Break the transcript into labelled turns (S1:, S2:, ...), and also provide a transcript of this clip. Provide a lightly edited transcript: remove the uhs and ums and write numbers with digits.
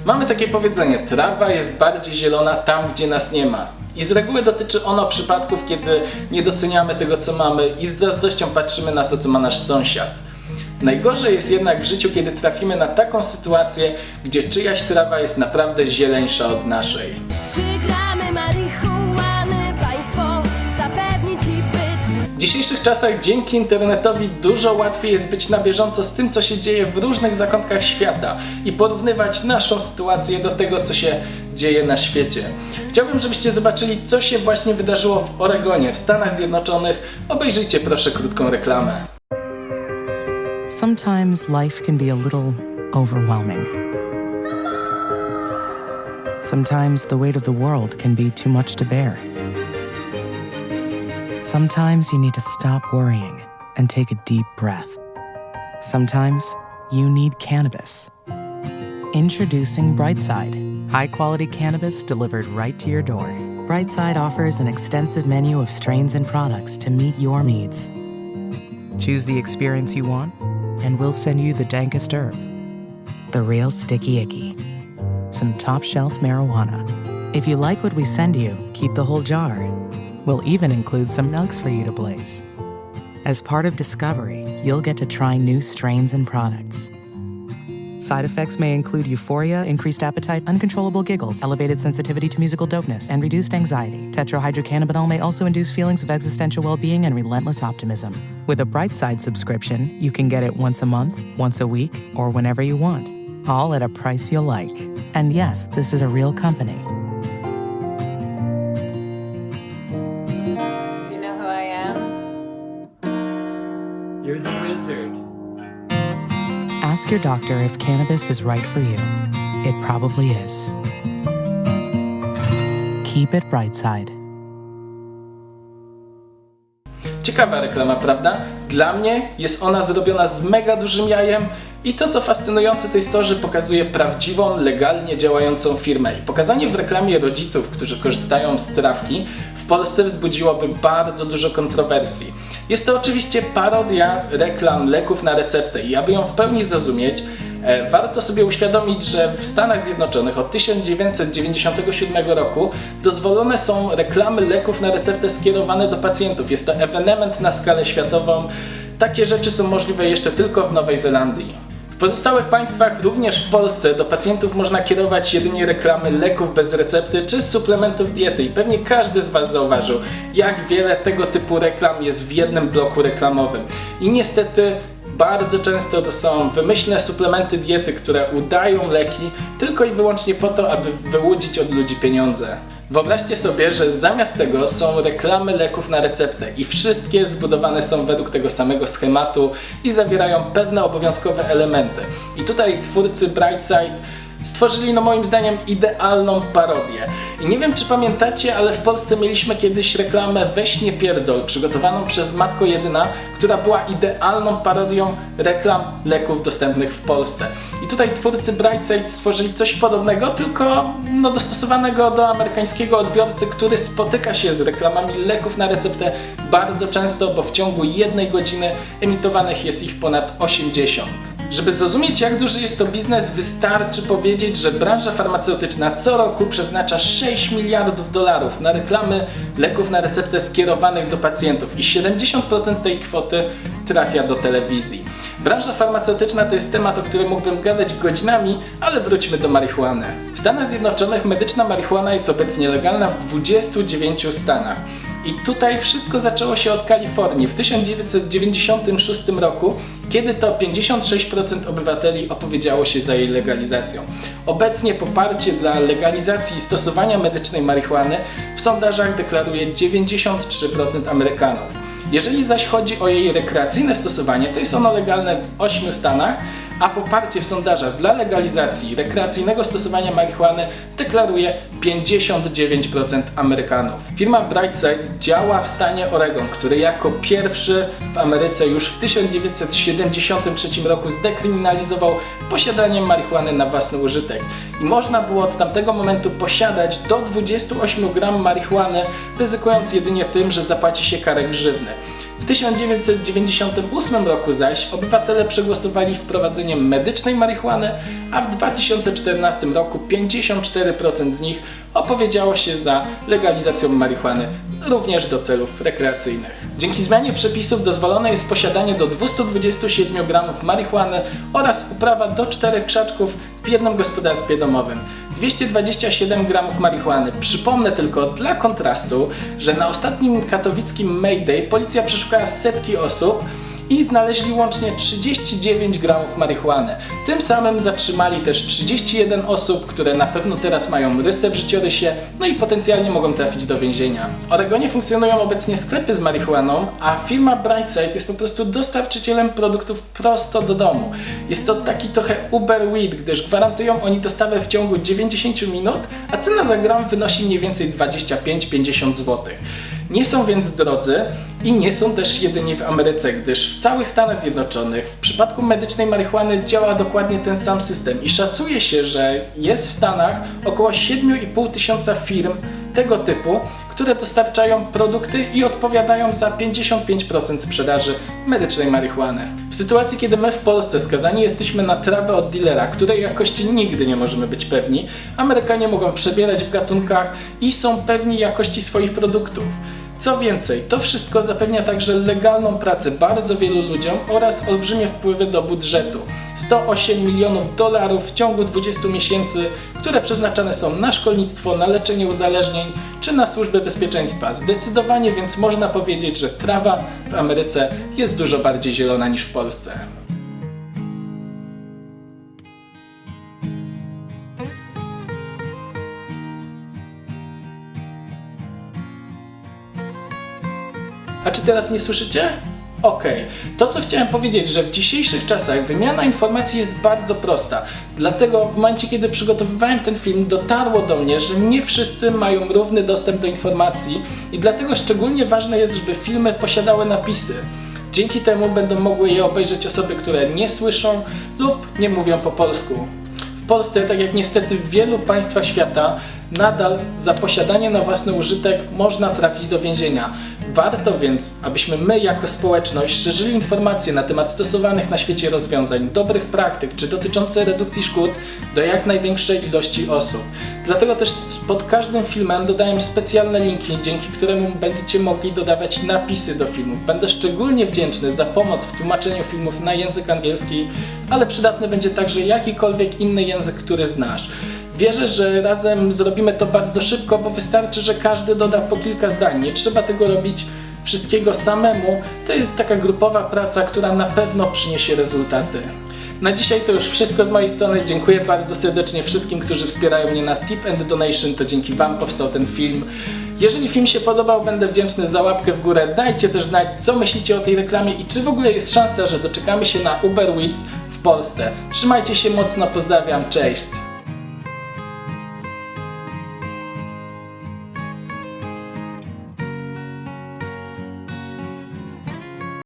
S1: Mamy takie powiedzenie: trawa jest bardziej zielona tam, gdzie nas nie ma. I z reguły dotyczy ono przypadków, kiedy nie doceniamy tego, co mamy i z zazdrością patrzymy na to, co ma nasz sąsiad. Najgorzej jest jednak w życiu, kiedy trafimy na taką sytuację, gdzie czyjaś trawa jest naprawdę zieleńsza od naszej.
S2: 3 gramy marihuany, państwo zapewni ci byt.
S1: W dzisiejszych czasach dzięki internetowi dużo łatwiej jest być na bieżąco z tym, co się dzieje w różnych zakątkach świata i porównywać naszą sytuację do tego, co się dzieje na świecie. Chciałbym, żebyście zobaczyli, co się właśnie wydarzyło w Oregonie, w Stanach Zjednoczonych. Obejrzyjcie proszę krótką reklamę.
S3: Sometimes life can be a little overwhelming. Sometimes the weight of the world can be too much to bear. Sometimes you need to stop worrying and take a deep breath. Sometimes you need cannabis. Introducing Brightside, high-quality cannabis delivered right to your door. Brightside offers an extensive menu of strains and products to meet your needs. Choose the experience you want, and we'll send you the dankest herb, the real sticky icky, some top-shelf marijuana. If you like what we send you, keep the whole jar. We'll even include some nugs for you to blaze. As part of Discovery, you'll get to try new strains and products. Side effects may include euphoria, increased appetite, uncontrollable giggles, elevated sensitivity to musical dopeness, and reduced anxiety. Tetrahydrocannabinol may also induce feelings of existential well-being and relentless optimism. With a Brightside subscription, you can get it once a month, once a week, or whenever you want, all at a price you'll like. And yes, this is a real company.
S4: Do you know who I am?
S1: You're the wizard.
S3: Ask your doctor if cannabis is right for you. It probably is. Keep it Brightside.
S1: Ciekawa reklama, prawda? Dla mnie jest ona zrobiona z mega dużym jajem i to, co fascynujące, to jest to, że pokazuje prawdziwą, legalnie działającą firmę. I pokazanie w reklamie rodziców, którzy korzystają z trawki, w Polsce wzbudziłoby bardzo dużo kontrowersji. Jest to oczywiście parodia reklam leków na receptę i aby ją w pełni zrozumieć, warto sobie uświadomić, że w Stanach Zjednoczonych od 1997 roku dozwolone są reklamy leków na receptę skierowane do pacjentów. Jest to ewenement na skalę światową. Takie rzeczy są możliwe jeszcze tylko w Nowej Zelandii. W pozostałych państwach, również w Polsce, do pacjentów można kierować jedynie reklamy leków bez recepty czy suplementów diety i pewnie każdy z Was zauważył, jak wiele tego typu reklam jest w jednym bloku reklamowym. I niestety bardzo często to są wymyślne suplementy diety, które udają leki tylko i wyłącznie po to, aby wyłudzić od ludzi pieniądze. Wyobraźcie sobie, że zamiast tego są reklamy leków na receptę i wszystkie zbudowane są według tego samego schematu i zawierają pewne obowiązkowe elementy. I tutaj twórcy Brightside stworzyli, no moim zdaniem, idealną parodię. I nie wiem, czy pamiętacie, ale w Polsce mieliśmy kiedyś reklamę Weź nie pierdol, przygotowaną przez Matko Jedyna, która była idealną parodią reklam leków dostępnych w Polsce. I tutaj twórcy Brightside stworzyli coś podobnego, tylko dostosowanego do amerykańskiego odbiorcy, który spotyka się z reklamami leków na receptę bardzo często, bo w ciągu 1 godziny emitowanych jest ich ponad 80. Żeby zrozumieć, jak duży jest to biznes, wystarczy powiedzieć, że branża farmaceutyczna co roku przeznacza $6 miliardów na reklamy leków na receptę skierowanych do pacjentów i 70% tej kwoty trafia do telewizji. Branża farmaceutyczna to jest temat, o którym mógłbym gadać godzinami, ale wróćmy do marihuany. W Stanach Zjednoczonych medyczna marihuana jest obecnie legalna w 29 stanach. I tutaj wszystko zaczęło się od Kalifornii w 1996 roku, kiedy to 56% obywateli opowiedziało się za jej legalizacją. Obecnie poparcie dla legalizacji i stosowania medycznej marihuany w sondażach deklaruje 93% Amerykanów. Jeżeli zaś chodzi o jej rekreacyjne stosowanie, to jest ono legalne w 8 stanach, a poparcie w sondażach dla legalizacji rekreacyjnego stosowania marihuany deklaruje 59% Amerykanów. Firma Brightside działa w stanie Oregon, który jako pierwszy w Ameryce już w 1973 roku zdekryminalizował posiadanie marihuany na własny użytek. I można było od tamtego momentu posiadać do 28 gram marihuany, ryzykując jedynie tym, że zapłaci się karę grzywny. W 1998 roku zaś obywatele przegłosowali wprowadzenie medycznej marihuany, a w 2014 roku 54% z nich opowiedziało się za legalizacją marihuany również do celów rekreacyjnych. Dzięki zmianie przepisów dozwolone jest posiadanie do 227 gramów marihuany oraz uprawa do 4 krzaczków w jednym gospodarstwie domowym. 227 gramów marihuany. Przypomnę tylko dla kontrastu, że na ostatnim katowickim May Day policja przeszukała setki osób i znaleźli łącznie 39 gramów marihuany. Tym samym zatrzymali też 31 osób, które na pewno teraz mają rysę w życiorysie, no i potencjalnie mogą trafić do więzienia. W Oregonie funkcjonują obecnie sklepy z marihuaną, a firma Brightside jest po prostu dostarczycielem produktów prosto do domu. Jest to taki trochę Uber Weed, gdyż gwarantują oni dostawę w ciągu 90 minut, a cena za gram wynosi mniej więcej 25-50 zł. Nie są więc drodzy i nie są też jedynie w Ameryce, gdyż w całych Stanach Zjednoczonych w przypadku medycznej marihuany działa dokładnie ten sam system i szacuje się, że jest w Stanach około 7,5 tysiąca firm tego typu, które dostarczają produkty i odpowiadają za 55% sprzedaży medycznej marihuany. W sytuacji, kiedy my w Polsce skazani jesteśmy na trawę od dealera, której jakości nigdy nie możemy być pewni, Amerykanie mogą przebierać w gatunkach i są pewni jakości swoich produktów. Co więcej, to wszystko zapewnia także legalną pracę bardzo wielu ludziom oraz olbrzymie wpływy do budżetu. 108 milionów dolarów w ciągu 20 miesięcy, które przeznaczane są na szkolnictwo, na leczenie uzależnień czy na służbę bezpieczeństwa. Zdecydowanie więc można powiedzieć, że trawa w Ameryce jest dużo bardziej zielona niż w Polsce. A czy teraz mnie słyszycie? Okej. To co chciałem powiedzieć, że w dzisiejszych czasach wymiana informacji jest bardzo prosta. Dlatego w momencie, kiedy przygotowywałem ten film, dotarło do mnie, że nie wszyscy mają równy dostęp do informacji i dlatego szczególnie ważne jest, żeby filmy posiadały napisy. Dzięki temu będą mogły je obejrzeć osoby, które nie słyszą lub nie mówią po polsku. W Polsce, tak jak niestety w wielu państwach świata, nadal za posiadanie na własny użytek można trafić do więzienia. Warto więc, abyśmy my jako społeczność szerzyli informacje na temat stosowanych na świecie rozwiązań, dobrych praktyk czy dotyczące redukcji szkód do jak największej ilości osób. Dlatego też pod każdym filmem dodałem specjalne linki, dzięki któremu będziecie mogli dodawać napisy do filmów. Będę szczególnie wdzięczny za pomoc w tłumaczeniu filmów na język angielski, ale przydatny będzie także jakikolwiek inny język, który znasz. Wierzę, że razem zrobimy to bardzo szybko, bo wystarczy, że każdy doda po kilka zdań. Nie trzeba tego robić wszystkiego samemu. To jest taka grupowa praca, która na pewno przyniesie rezultaty. Na dzisiaj to już wszystko z mojej strony. Dziękuję bardzo serdecznie wszystkim, którzy wspierają mnie na Tip and Donation. To dzięki Wam powstał ten film. Jeżeli film się podobał, będę wdzięczny za łapkę w górę. Dajcie też znać, co myślicie o tej reklamie i czy w ogóle jest szansa, że doczekamy się na Uber Weeds w Polsce. Trzymajcie się mocno, pozdrawiam, cześć!